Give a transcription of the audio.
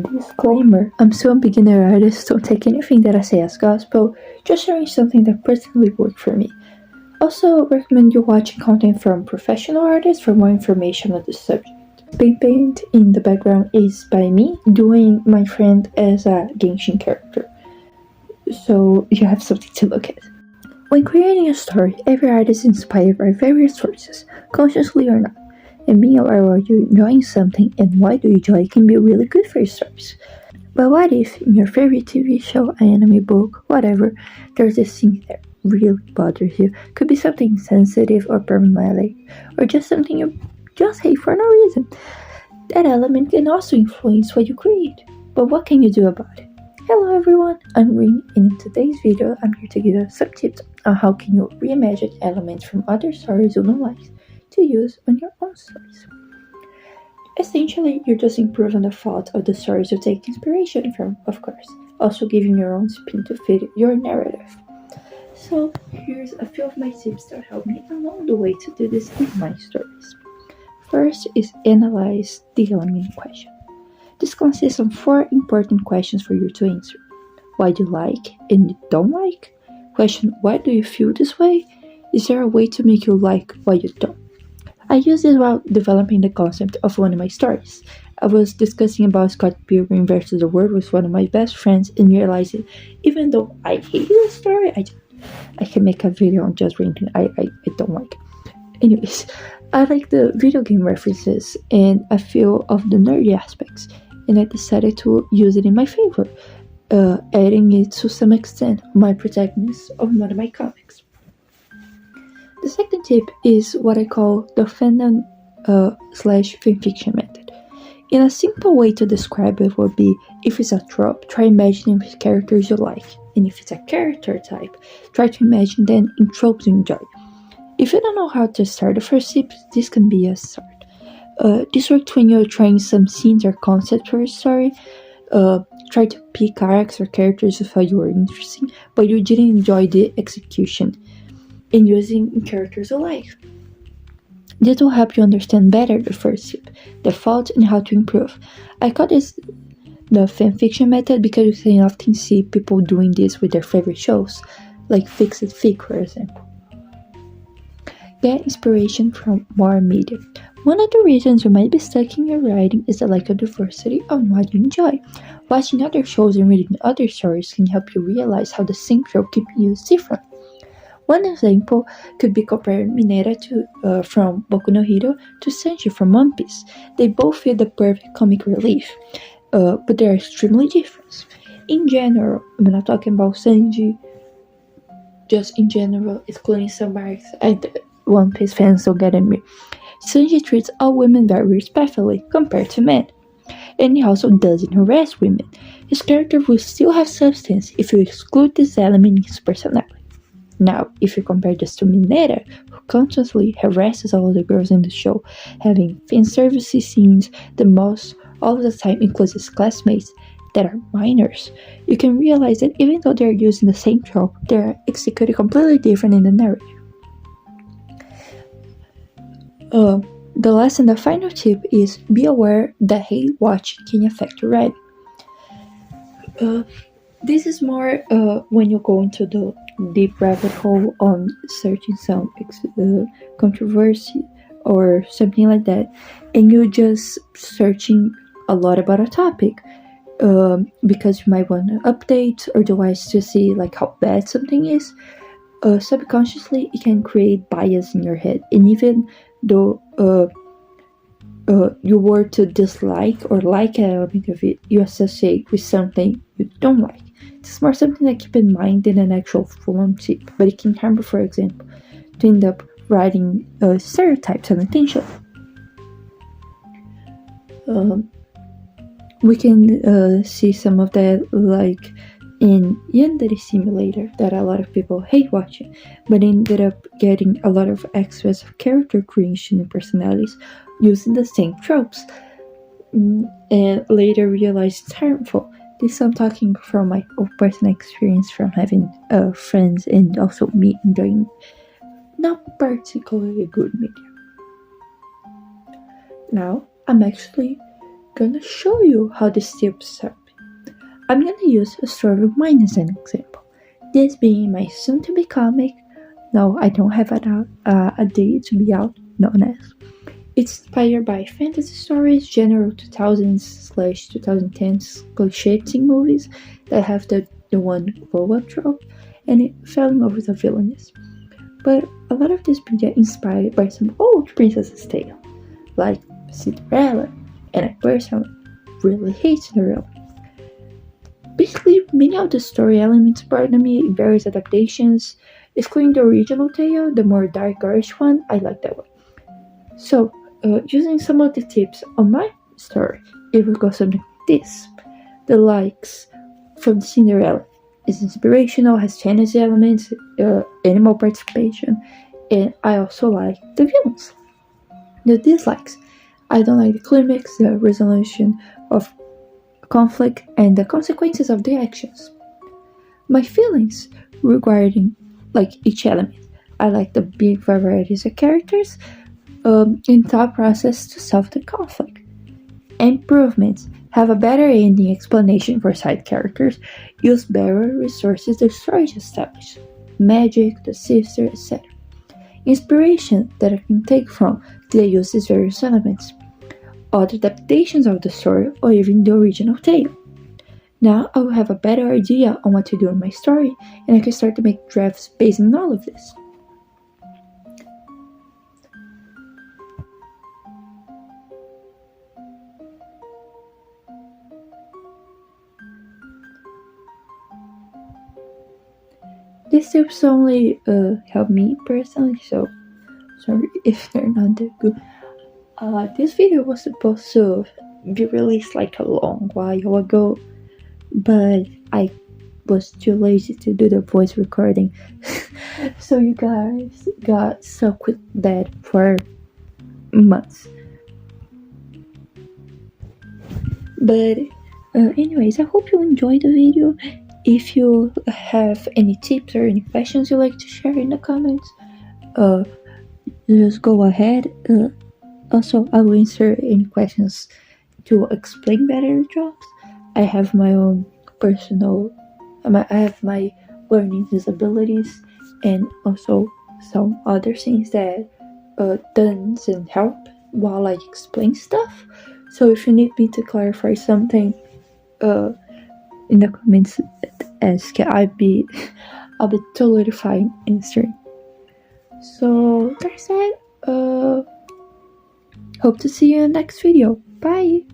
Disclaimer, I'm still a beginner artist, don't take anything that I say as gospel, just sharing something that personally worked for me. Also, recommend you watching content from professional artists for more information on the subject. Big Paint in the background is by me, doing my friend as a Genshin character, so you have something to look at. When creating a story, every artist is inspired by various sources, consciously or not. And being aware of you enjoying something and why do you enjoy it can be really good for your stories. But what if in your favorite TV show, anime, book, whatever, there's this thing that really bothers you? Could be something sensitive or problematic, or just something you just hate for no reason. That element can also influence what you create. But what can you do about it? Hello everyone, I'm Green, and in today's video I'm here to give you some tips on how can you reimagine elements from other stories you don't like to use on your own stories. Essentially, you're just improving the thought of the stories you take inspiration from, of course, also giving your own spin to fit your narrative. So here's a few of my tips that help me along the way to do this in my stories. First is analyze the element in question. This consists of 4 important questions for you to answer. Why do you like and you don't like? Question, why do you feel this way? Is there a way to make you like what you don't? I used this while developing the concept of one of my stories. I was discussing about Scott Pilgrim vs. the World with one of my best friends and realized that even though I hate the story, I can make a video on just ranting. I don't like it. Anyways, I like the video game references and I feel of the nerdy aspects, and I decided to use it in my favor, adding it to some extent my protagonist of one of my comics. The second tip is what I call the fandom slash fanfiction method. In a simple way to describe it would be, if it's a trope, try imagining characters you like, and if it's a character type, try to imagine them in tropes you enjoy. If you don't know how to start the first tip, this can be a start. This works when you're trying some scenes or concepts for a story. Try to pick arcs or characters you thought you were interesting, but you didn't enjoy the execution, and using characters alike. This will help you understand better the first tip, the faults, and how to improve. I call this the fanfiction method because you can often see people doing this with their favorite shows, like Fix It Fic, for example. Get inspiration from more media. One of the reasons you might be stuck in your writing is the lack of diversity on what you enjoy. Watching other shows and reading other stories can help you realize how the same trope can be used differently. One example could be comparing Mineta from Boku no Hero to Sanji from One Piece. They both feel the perfect comic relief, but they are extremely different. In general, I'm not talking about Sanji, just in general, excluding some arcs, and One Piece fans don't get at me. Sanji treats all women very respectfully compared to men, and he also doesn't harass women. His character will still have substance if you exclude this element in his personality. Now, if you compare this to Mineta, who constantly harasses all the girls in the show, having fan service scenes the most all the time, includes his classmates that are minors, you can realize that even though they're using the same trope, they're executed completely different in the narrative. The last and the final tip is be aware that hate watching can affect your writing. This is more when you go into the deep rabbit hole on searching some controversy or something like that, and you're just searching a lot about a topic because you might want to update or otherwise to see like how bad something is. Subconsciously, it can create bias in your head, and even though you were to dislike or like an element of it, you associate with something you don't like. It's more something to keep in mind than an actual full-on tip, but it can harm, for example, to end up writing stereotypes unintentionally. We can see some of that like in Yandere Simulator that a lot of people hate watching, but ended up getting a lot of extras of character creation and personalities using the same tropes, and later realized it's harmful. This I'm talking from my own personal experience from having friends and also me enjoying not particularly good media. Now I'm actually gonna show you how these tips help. I'm gonna use a story of mine as an example. This being my soon-to-be comic. No, I don't have a day to be out, known as. It's inspired by fantasy stories, general 2000s/2010s cliche teen movies that have the one glow-up trope, and it fell in love with a villainess. But a lot of this media inspired by some old princess's tale, like Cinderella, and I personally really hate Cinderella. Basically, many of the story elements bother me in various adaptations, excluding the original tale, the more dark garish one, I like that one. So, using some of the tips on my story, it will go something like this. The likes from Cinderella is inspirational, has fantasy elements, animal participation, and I also like the villains. The dislikes, I don't like the climax, the resolution of conflict, and the consequences of the actions. My feelings regarding each element, I like the big varieties of characters, in thought process to solve the conflict. Improvements, have a better ending explanation for side characters, use better resources the story to establish, magic, the sister, etc. Inspiration that I can take from they use these various elements, other adaptations of the story, or even the original tale. Now I will have a better idea on what to do in my story, and I can start to make drafts based on all of this. These tips only help me personally, so sorry if they're not that good. This video was supposed to be released like a long while ago, but I was too lazy to do the voice recording. So you guys got stuck with that for months. But anyways, I hope you enjoyed the video. If you have any tips or any questions you'd like to share in the comments, just go ahead. Also, I will answer any questions to explain better the drops. I have my own I have my learning disabilities, and also some other things that doesn't help while I explain stuff. So if you need me to clarify something, in the comments, ask. I'll be totally fine answering. So that's it. Hope to see you in the next video. Bye.